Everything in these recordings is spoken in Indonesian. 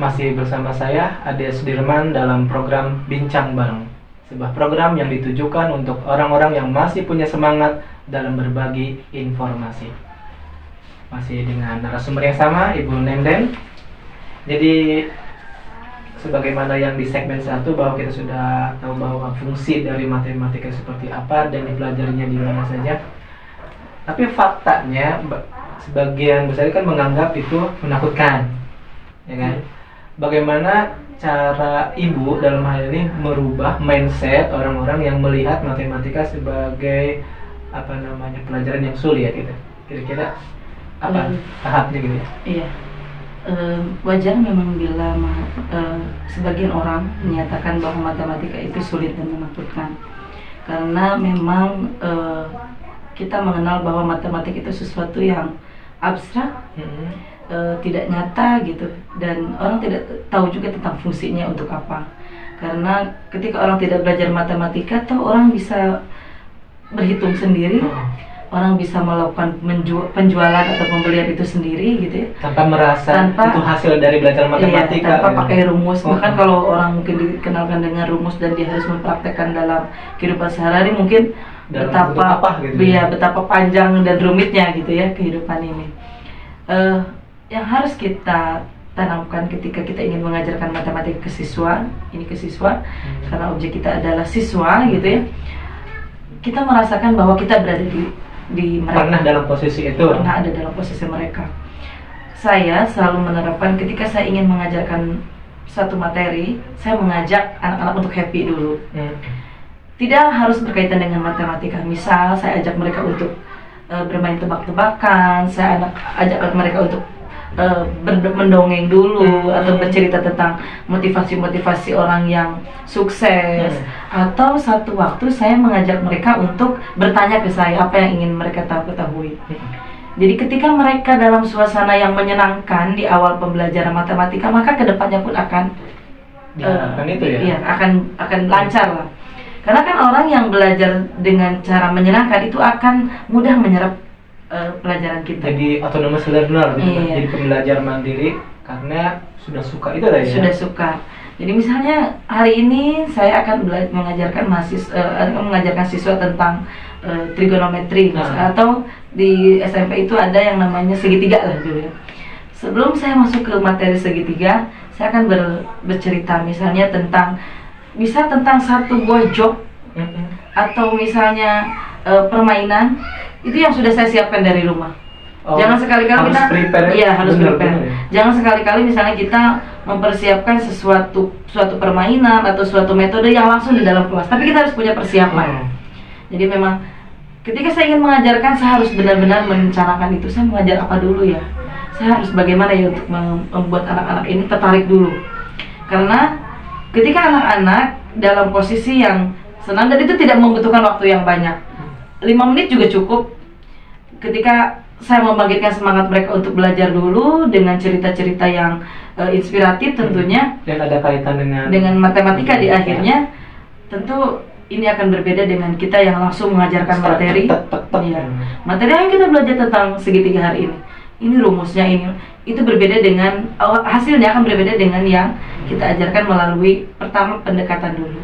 masih bersama saya Ade Sudirman dalam program Bincang Bareng. Sebuah program yang ditujukan untuk orang-orang yang masih punya semangat dalam berbagi informasi. Masih dengan narasumber yang sama, Ibu Nenden. Jadi sebagaimana yang di segmen 1 bahwa kita sudah tahu bahwa fungsi dari matematika seperti apa dan dipelajarinya di mana saja. Tapi faktanya sebagian besar kan menganggap itu menakutkan, ya kan? Bagaimana cara Ibu dalam hal ini merubah mindset orang-orang yang melihat matematika sebagai pelajaran yang sulit gitu? Kira-kira apa tahapnya gitu ya? Iya. Wajar memang bila sebagian orang menyatakan bahwa matematika itu sulit dan menakutkan, karena memang kita mengenal bahwa matematika itu sesuatu yang abstrak, tidak nyata gitu, dan orang tidak tahu juga tentang fungsinya untuk apa. Karena ketika orang tidak belajar matematika, toh orang bisa berhitung sendiri, orang bisa melakukan penjualan atau pembelian itu sendiri gitu ya, tanpa merasa itu hasil dari belajar matematika, tanpa pakai rumus. Bahkan kalau orang mungkin dikenalkan dengan rumus dan dia harus mempraktekkan dalam kehidupan sehari-hari, mungkin betapa panjang dan rumitnya gitu ya kehidupan ini. Yang harus kita tanamkan ketika kita ingin mengajarkan matematika ke siswa, karena objek kita adalah siswa gitu ya, kita merasakan bahwa kita berada di mereka. Pernah dalam posisi itu? Pernah ada dalam posisi mereka. Saya selalu menerapkan ketika saya ingin mengajarkan satu materi, saya mengajak anak-anak untuk happy dulu. Tidak harus berkaitan dengan matematika. Misal saya ajak mereka untuk bermain tebak-tebakan, saya ajak mereka untuk mendongeng dulu, atau bercerita tentang motivasi-motivasi orang yang sukses, atau satu waktu saya mengajak mereka untuk bertanya ke saya apa yang ingin mereka ketahui. Jadi ketika mereka dalam suasana yang menyenangkan di awal pembelajaran matematika, maka kedepannya pun akan akan lancar lah. Karena kan orang yang belajar dengan cara menyenangkan itu akan mudah menyerap pelajaran kita. Jadi autonomous learner gitu, jadi pembelajar mandiri karena sudah suka itu lah ya. Sudah suka. Jadi misalnya hari ini saya akan mengajarkan siswa tentang trigonometri, atau di SMP itu ada yang namanya segitiga lah dulu ya. Sebelum saya masuk ke materi segitiga, saya akan bercerita misalnya tentang satu buah jok, atau misalnya permainan itu yang sudah saya siapkan dari rumah. Jangan sekali-kali kita harus prepare. Jangan sekali-kali misalnya kita mempersiapkan suatu permainan atau suatu metode yang langsung di dalam kelas, tapi kita harus punya persiapan. Jadi memang ketika saya ingin mengajarkan, saya harus benar-benar merencanakan itu. Saya mengajar apa dulu ya? Saya harus bagaimana ya untuk membuat anak-anak ini tertarik dulu. Karena ketika anak-anak dalam posisi yang senang, dan itu tidak membutuhkan waktu yang banyak, 5 menit juga cukup. Ketika saya membangkitkan semangat mereka untuk belajar dulu dengan cerita-cerita yang inspiratif tentunya, dan ada kaitan dengan matematika di akhirnya, tentu ini akan berbeda dengan kita yang langsung mengajarkan materi. Materi yang kita belajar tentang segitiga hari ini rumusnya itu berbeda dengan hasilnya akan berbeda dengan yang kita ajarkan melalui pertama pendekatan dulu.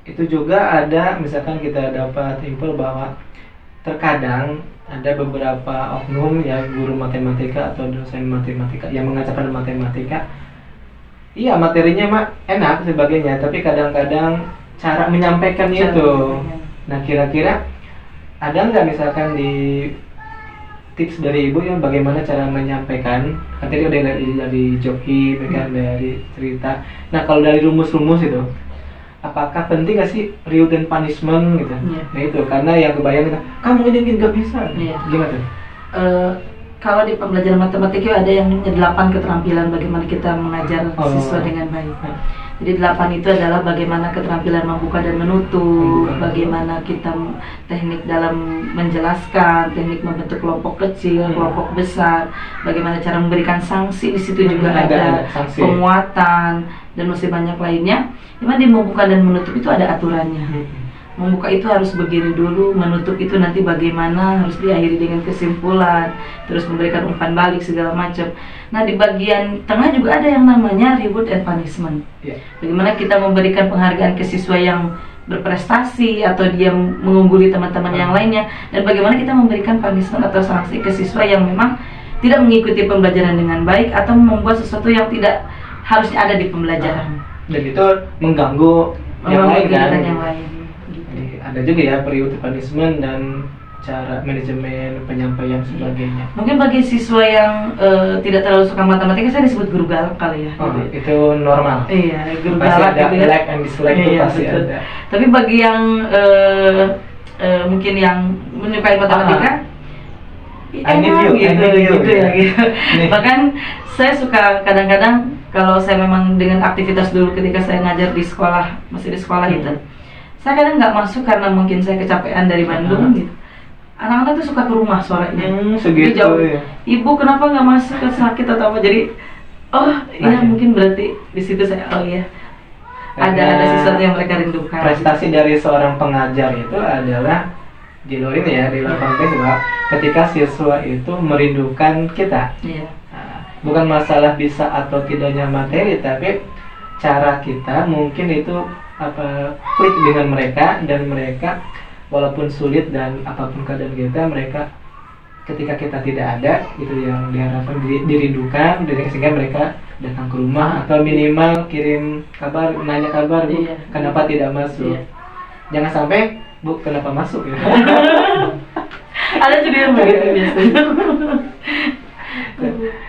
Itu juga ada, misalkan kita dapat info bahwa terkadang ada beberapa oknum ya, guru matematika atau dosen matematika yang mengajarkan matematika. Iya, materinya mah enak sebagainya, tapi kadang-kadang cara menyampaikannya itu. Nah, kira-kira ada nggak misalkan di tips dari Ibu yang bagaimana cara menyampaikan? Kan tadi udah dari joki, dari cerita. Nah, kalau dari rumus-rumus itu, apakah penting nggak sih reward and punishment gitu? Nah itu, karena yang kebayang kamu ini nggak bisa. Gimana tuh? Kalau di pembelajaran matematika ada yang 8 keterampilan bagaimana kita mengajar siswa dengan baik. Jadi 8 itu adalah bagaimana keterampilan membuka dan menutup, bagaimana kita teknik dalam menjelaskan, teknik membentuk kelompok kecil, kelompok besar, bagaimana cara memberikan sanksi. Di situ juga ada penguatan dan masih banyak lainnya. Dimana di membuka dan menutup itu ada aturannya. membuka itu harus begini dulu, menutup itu nanti bagaimana, harus diakhiri dengan kesimpulan, terus memberikan umpan balik segala macam. Nah, di bagian tengah juga ada yang namanya reward and punishment. Bagaimana kita memberikan penghargaan ke siswa yang berprestasi atau dia mengungguli teman-teman yang lainnya, dan bagaimana kita memberikan punishment atau sanksi ke siswa yang memang tidak mengikuti pembelajaran dengan baik atau membuat sesuatu yang tidak harusnya ada di pembelajaran. Dan itu mengganggu yang lain kan? Yang lain. Jadi, ada juga ya periode punishment dan cara manajemen penyampaian sebagainya. Mungkin bagi siswa yang tidak terlalu suka matematika, saya disebut guru galak kali ya. Itu normal. Iya, guru pasti galak ada gitu ya. Like and dislike itu pasti betul. ada. Tapi bagi yang mungkin yang menyukai matematika, I need you ya. Gitu. Nih. Bahkan saya suka kadang-kadang kalau saya memang dengan aktivitas dulu ketika saya ngajar di sekolah, masih di sekolah itu, saya kadang nggak masuk karena mungkin saya kecapean dari Bandung gitu. Anak-anak tuh suka ke rumah suaranya. Segitu jauh. ya. Ibu kenapa nggak masuk, ke sakit atau apa? Jadi mungkin berarti di situ saya ada sesuatu yang mereka rindukan. Prestasi dari seorang pengajar itu adalah di luar ini ya, di luar konteks bahwa ketika siswa itu merindukan kita. Bukan masalah bisa atau tidaknya materi, tapi cara kita mungkin itu klik dengan mereka, dan mereka walaupun sulit dan apapun keadaan kita, mereka ketika kita tidak ada, itu yang diharapkan dirindukan, sehingga mereka datang ke rumah atau minimal kirim kabar, nanya kabar, Bu, kenapa tidak masuk? Jangan sampai, Bu, kenapa masuk ya? Ada juga yang begitu biasanya.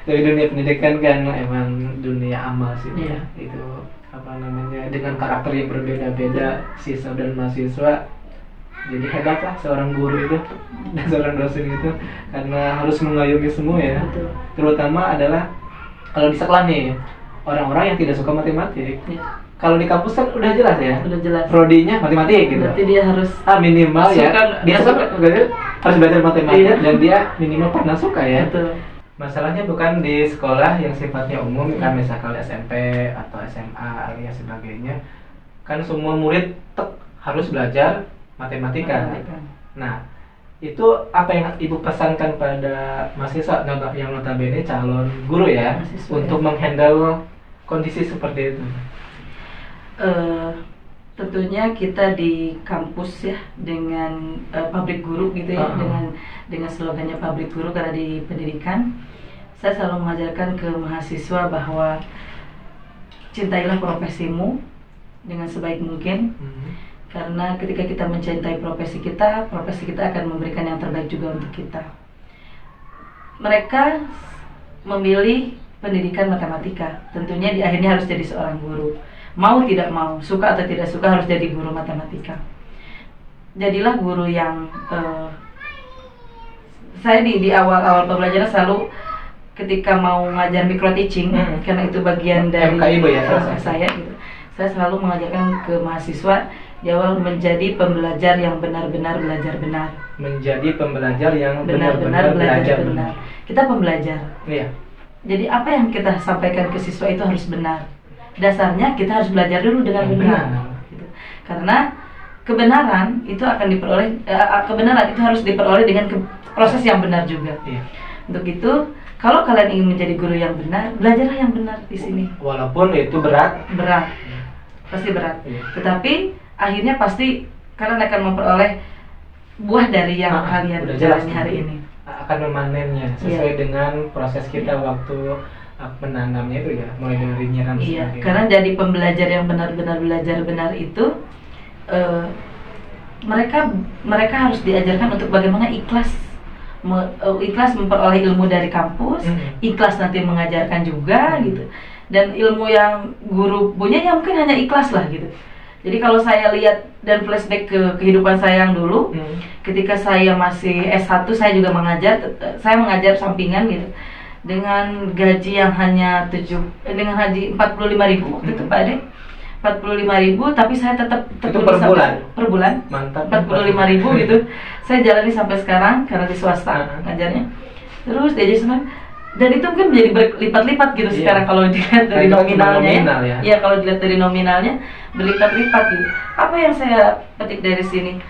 Dari dunia pendidikan kan emang dunia amal sih. Itu dengan karakter yang berbeda-beda siswa dan mahasiswa. Jadi hebat lah seorang guru itu dan seorang dosen itu, karena harus mengayomi semua ya. Terutama adalah kalau di sekolah nih, orang-orang yang tidak suka matematik. Kalau di kampus kan udah jelas ya. Udah jelas. Prodinya matematik gitu. Berarti dia harus minimal dia suka harus belajar matematika dan dia minimal pernah suka ya. Betul. Masalahnya bukan di sekolah yang sifatnya umum kan, misalkan SMP atau SMA alias sebagainya, kan semua murid harus belajar matematika. Nah, itu apa yang Ibu pesankan pada mahasiswa yang notabene calon guru ya, untuk menghandle kondisi seperti itu? Tentunya kita di kampus ya, dengan pabrik guru gitu ya, dengan slogannya pabrik guru, karena di pendidikan saya selalu mengajarkan ke mahasiswa bahwa cintailah profesimu dengan sebaik mungkin. Karena ketika kita mencintai profesi kita akan memberikan yang terbaik juga untuk kita. Mereka memilih pendidikan matematika, tentunya di akhirnya harus jadi seorang guru. Mau tidak mau, suka atau tidak suka, harus jadi guru matematika. Jadilah guru yang saya di awal-awal pembelajaran selalu ketika mau ngajar micro teaching, karena itu bagian dari saya gitu. Saya selalu mengajarkan ke mahasiswa di awal menjadi pembelajar yang benar-benar belajar benar. Menjadi pembelajar yang benar-benar belajar benar. Kita pembelajar. Iya. Jadi apa yang kita sampaikan ke siswa itu harus benar. Dasarnya kita harus belajar dulu dengan benar. Gitu. Karena kebenaran itu akan diperoleh, kebenaran itu harus diperoleh dengan proses yang benar juga. Iya. Untuk itu, kalau kalian ingin menjadi guru yang benar, belajarlah yang benar di sini. Walaupun itu berat, pasti berat. Tetapi akhirnya pasti kalian akan memperoleh buah dari yang kalian jalani hari ini. Akan memanennya sesuai dengan proses kita waktu menanamnya itu ya, mulai dari nyiram. Karena jadi pembelajar yang benar-benar belajar benar itu, mereka harus diajarkan untuk bagaimana ikhlas memperoleh ilmu dari kampus, ikhlas nanti mengajarkan juga gitu. Dan ilmu yang guru punya ya mungkin hanya ikhlas lah gitu. Jadi kalau saya lihat dan flashback ke kehidupan saya yang dulu, ketika saya masih S1 saya juga saya mengajar sampingan gitu. Dengan gaji yang hanya dengan haji 45.000 waktu itu Pak Ade. 45.000, tapi saya tetap itu per bulan. Mantap. 45.000 gitu. Saya jalani sampai sekarang karena di swasta ngajarnya. Terus dia jadi senang. Dan itu mungkin menjadi berlipat-lipat gitu sekarang kalau dilihat dari nominalnya ya. Ya kalau dilihat dari nominalnya berlipat-lipat gitu. Apa yang saya petik dari sini?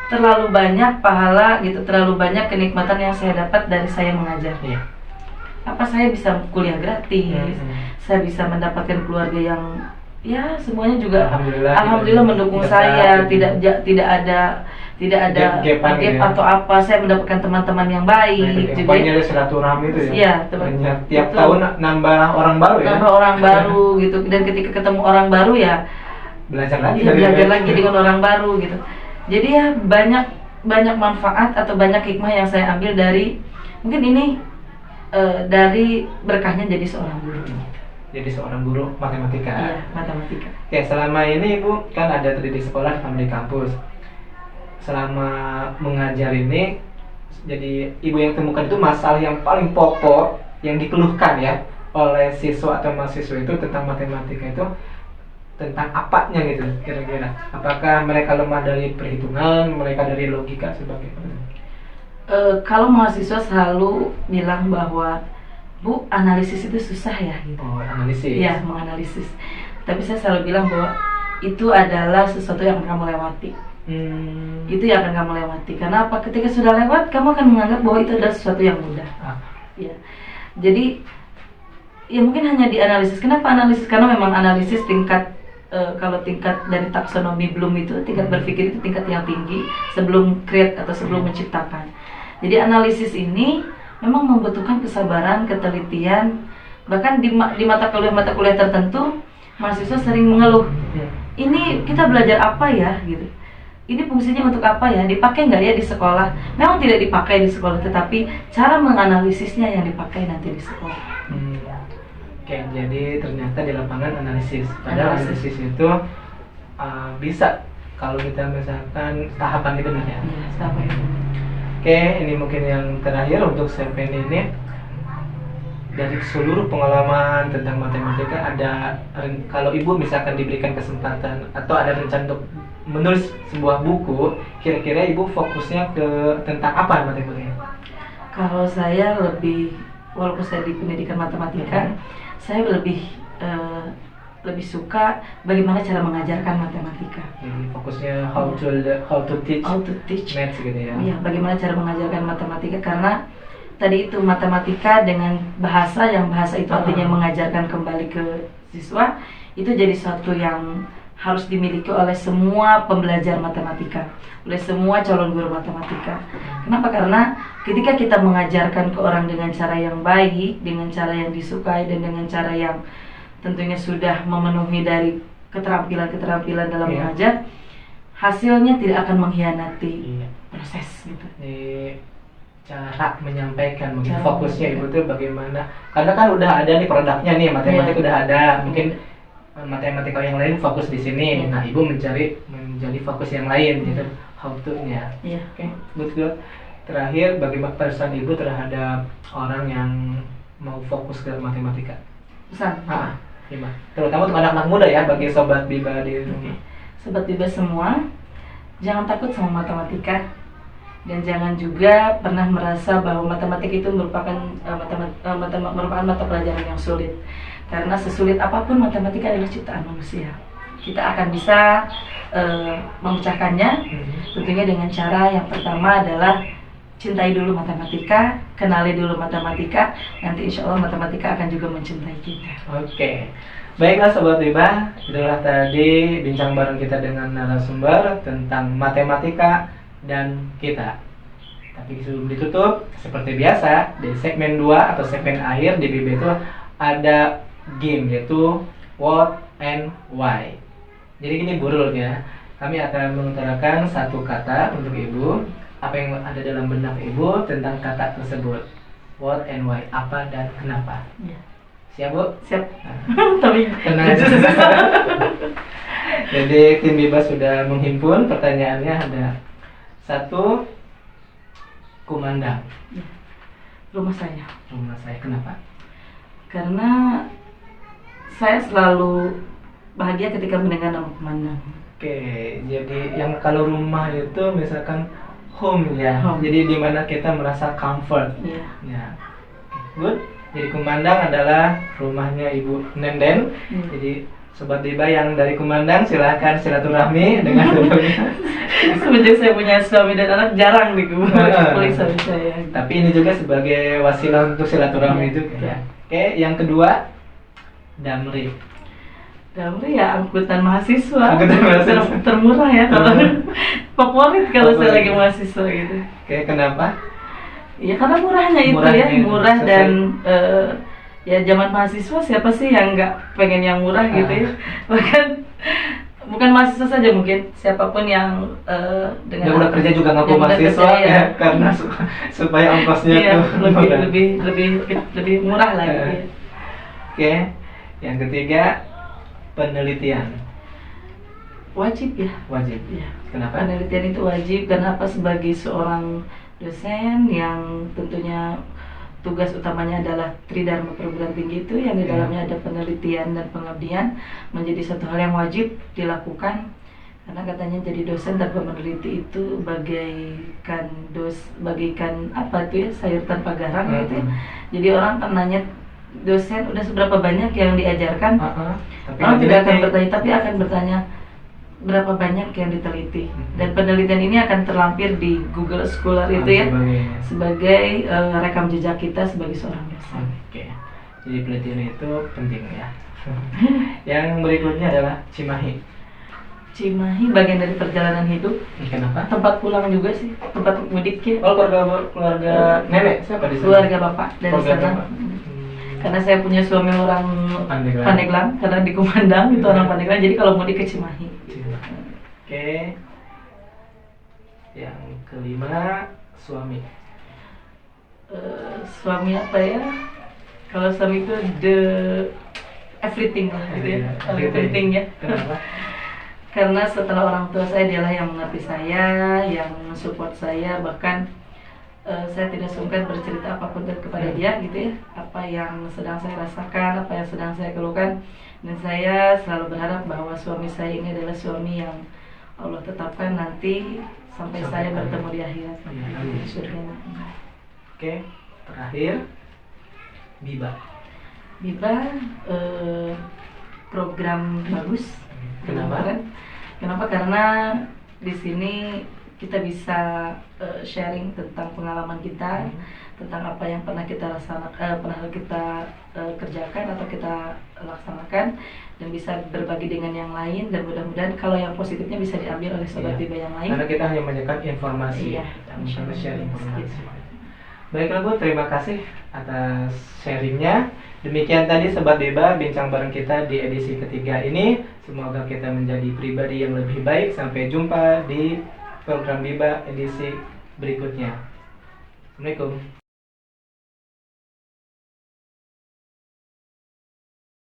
Terlalu banyak pahala gitu, terlalu banyak kenikmatan yang saya dapat dari saya mengajar. Apa saya bisa kuliah gratis, saya bisa mendapatkan keluarga yang ya semuanya juga alhamdulillah mendukung saya, tidak ada gap atau apa, saya mendapatkan teman-teman yang baik. Jadi ada silaturahmi itu ya. Iya, tiap tahun nambah orang baru ya. Nambah orang baru gitu, dan ketika ketemu orang baru ya belajar lagi dengan orang baru gitu. Jadi ya banyak manfaat atau banyak hikmah yang saya ambil dari mungkin ini dari berkahnya jadi seorang guru. Jadi seorang guru matematika. Iya, matematika. Oke, selama ini Ibu kan ada tadi di sekolah sama di kampus. Selama mengajar ini, jadi Ibu yang temukan itu masalah yang paling pokok yang dikeluhkan ya oleh siswa atau mahasiswa itu tentang matematika itu tentang apanya gitu kira-kira? Apakah mereka lemah dari perhitungan, mereka dari logika sebagainya? Kalau mahasiswa selalu bilang bahwa Bu, analisis itu susah ya gitu. Oh, analisis. Iya, menganalisis. Tapi saya selalu bilang bahwa itu adalah sesuatu yang akan kamu lewati. Itu yang akan kamu lewati. Karena apa? Ketika sudah lewat, kamu akan menganggap bahwa itu adalah sesuatu yang mudah. Ya. Jadi, ya mungkin hanya dianalisis. Kenapa analisis? Karena memang analisis tingkat kalau tingkat dari taksonomi Bloom itu tingkat berpikir itu tingkat yang tinggi sebelum create atau sebelum menciptakan. Jadi analisis ini memang membutuhkan kesabaran, ketelitian. Bahkan di mata kuliah tertentu mahasiswa sering mengeluh, ini kita belajar apa ya gitu, ini fungsinya untuk apa ya, dipakai nggak ya di sekolah? Memang tidak dipakai di sekolah, tetapi cara menganalisisnya yang dipakai nanti di sekolah. Oke, jadi ternyata di lapangan analisis. Padahal analisis itu bisa kalau kita misalkan tahapannya benar ya. Tahapannya. Oke, ini mungkin yang terakhir untuk segmen ini. Dari seluruh pengalaman tentang matematika, ada kalau Ibu misalkan diberikan kesempatan atau ada rencana untuk menulis sebuah buku, kira-kira Ibu fokusnya ke tentang apa matematika? Kalau saya lebih, walaupun saya di pendidikan matematika, saya lebih suka bagaimana cara mengajarkan matematika. Jadi fokusnya how to teach maths gitu ya. Iya, bagaimana cara mengajarkan matematika, karena tadi itu matematika dengan bahasa itu artinya mengajarkan kembali ke siswa, itu jadi suatu yang harus dimiliki oleh semua pembelajar matematika, oleh semua calon guru matematika. Kenapa? Karena ketika kita mengajarkan ke orang dengan cara yang baik, dengan cara yang disukai, dan dengan cara yang tentunya sudah memenuhi dari keterampilan dalam mengajar, hasilnya tidak akan mengkhianati proses gitu. Cara menyampaikan, mungkin fokusnya Ibu tuh bagaimana, karena kan udah ada nih produknya nih, matematika udah ada, mungkin matematika yang lain fokus di sini, nah Ibu menjadi fokus yang lain gitu, how to-nya. Oke, good. Terakhir, bagaimana pesan Ibu terhadap orang yang mau fokus ke matematika? Pesan? Gimana? Terutama untuk anak-anak muda ya, bagi sobat Biba di sini. Sobat Biba semua, jangan takut sama matematika. Dan jangan juga pernah merasa bahwa matematika itu merupakan mata pelajaran yang sulit. Karena sesulit apapun matematika adalah ciptaan manusia. Kita akan bisa memecahkannya tentunya dengan cara yang pertama adalah cintai dulu matematika, kenali dulu matematika, nanti insya Allah matematika akan juga mencintai kita. Oke. Baiklah Sobat Biba, itulah tadi bincang bareng kita dengan narasumber tentang matematika dan kita. Tapi sebelum ditutup, seperti biasa di segmen 2 atau segmen akhir di Biba itu ada game, yaitu what and why. Jadi gini burulnya, kami akan mengutarakan satu kata untuk Ibu, apa yang ada dalam benak Ibu tentang kata tersebut, what and why, apa dan kenapa. Siap Bu? Siap. Tapi tenang aja. Jadi tim Biba sudah menghimpun pertanyaannya. Ada satu, kumandang. Rumah saya. Rumah saya, kenapa? Karena saya selalu bahagia ketika mendengar nama kumandang. Oke, jadi yang kalau rumah itu misalkan home ya, jadi dimana kita merasa comfort. Iya. Ya. good. Jadi Kumandang adalah rumahnya Ibu Nenden. Jadi Sobat Biba yang dari Kumandang silahkan silaturahmi dengan dulunya. Semenjak saya punya suami dan anak jarang dikumpulin suami saya. Tapi ini juga sebagai wasilah untuk silaturahmi juga ya. Oke, yang kedua Damri. Damri ya angkutan mahasiswa. Angkutan mahasiswa. Termurah ya kalau favorit kalau saya lagi mahasiswa gitu. Oke, kenapa? Ya karena murahnya itu Murahnya ya, itu, murah selesai. dan ya zaman mahasiswa siapa sih yang nggak pengen yang murah gitu ya. Bahkan bukan mahasiswa saja, mungkin siapapun yang dengan Yang udah kerja juga ngaku yang udah mahasiswa kerja, ya, karena supaya ongkosnya iya, tuh murah. lebih murah lah gitu ya. Oke, yang ketiga penelitian Wajib ya. wajib. Ya. Kenapa? Penelitian itu wajib. Kenapa? Sebagai seorang dosen yang tentunya tugas utamanya adalah Tridharma Perguruan Tinggi itu yang di dalamnya ada penelitian dan pengabdian, menjadi satu hal yang wajib dilakukan. Karena katanya jadi dosen tanpa meneliti itu bagaikan apa itu ya, sayur tanpa garam gitu ya. Jadi orang akan nanya dosen udah seberapa banyak yang diajarkan, Tapi orang kan tidak akan ini- bertanya, tapi akan bertanya berapa banyak yang diteliti. Dan penelitian ini akan terlampir di Google Scholar itu ya, sebagainya. sebagai rekam jejak kita sebagai seorang dosen. Oke, jadi penelitian itu penting ya. Yang berikutnya adalah Cimahi. Cimahi bagian dari perjalanan hidup, Kenapa? tempat pulang juga sih, tempat mudik ya. Oh, keluarga nenek siapa di sana? Keluarga bapak dari Keluarga sana. bapak. Karena saya punya suami orang Pandeglang. Pandeglang, karena di Kumandang itu orang Pandeglang, jadi kalau mudik ke Cimahi. Oke. Yang kelima suami. Suami apa ya? Kalau suami itu the everything lah gitu ya, paling penting ya. Kenapa? Karena setelah orang tua saya, dialah yang mengerti saya, yang mensupport saya, bahkan saya tidak sungkan bercerita apapun kepada dia gitu ya, apa yang sedang saya rasakan, apa yang sedang saya keluhkan. Dan saya selalu berharap bahwa suami saya ini adalah suami yang Allah tetapkan nanti sampai saya bertemu di akhirat, di surga. Oke, terakhir Biba. Biba program bagus. Kenapa? Kenapa? Karena di sini kita bisa sharing tentang pengalaman kita, tentang apa yang pernah kita kerjakan atau kita laksanakan, dan bisa berbagi dengan yang lain, dan mudah-mudahan kalau yang positifnya bisa diambil oleh sobat Biba yang lain. Karena kita hanya menyampaikan informasi, Iya, bukan share informasi. Baiklah Bu, terima kasih atas sharingnya. Demikian tadi Sobat Biba bincang bareng kita di edisi ketiga ini. Semoga kita menjadi pribadi yang lebih baik. Sampai jumpa di program Biba edisi berikutnya. Assalamualaikum.